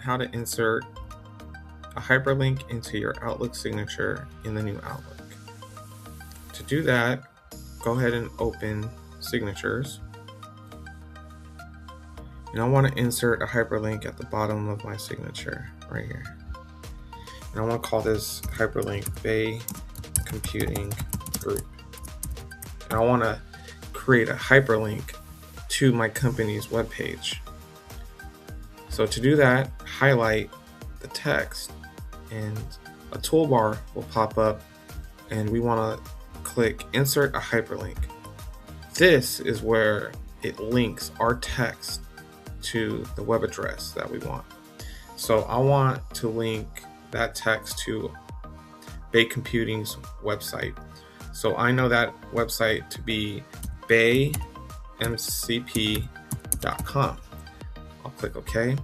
how to insert a hyperlink into your Outlook signature in the new Outlook. To do that, go ahead and open Signatures. And I want to insert a hyperlink at the bottom of my signature right here. And I want to call this hyperlink Bay Computing Group. And I want to create a hyperlink to my company's webpage. So to do that, highlight the text and a toolbar will pop up, and we want to click Insert a Hyperlink. This is where it links our text to the web address that we want. So I want to link that text to Bay Computing's website. So I know that website to be baymcp.com. I'll click OK,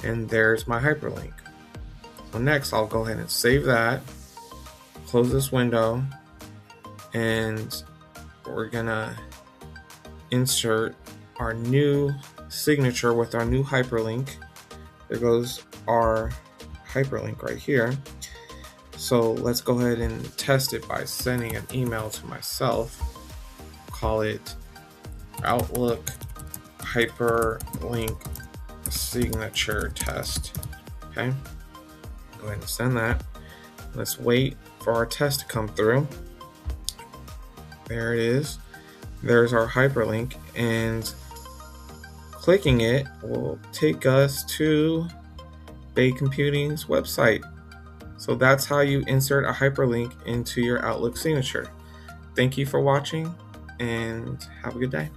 and there's my hyperlink. So next I'll go ahead and save that, close this window, and we're gonna insert our new signature with our new hyperlink. There goes our hyperlink right here. So let's go ahead and test it by sending an email to myself. Call it Outlook Hyperlink Signature Test. Okay, go ahead and send that. Let's wait for our test to come through. There it is. There's our hyperlink, and clicking it will take us to Bay Computing's website. So that's how you insert a hyperlink into your Outlook signature. Thank you for watching, and have a good day.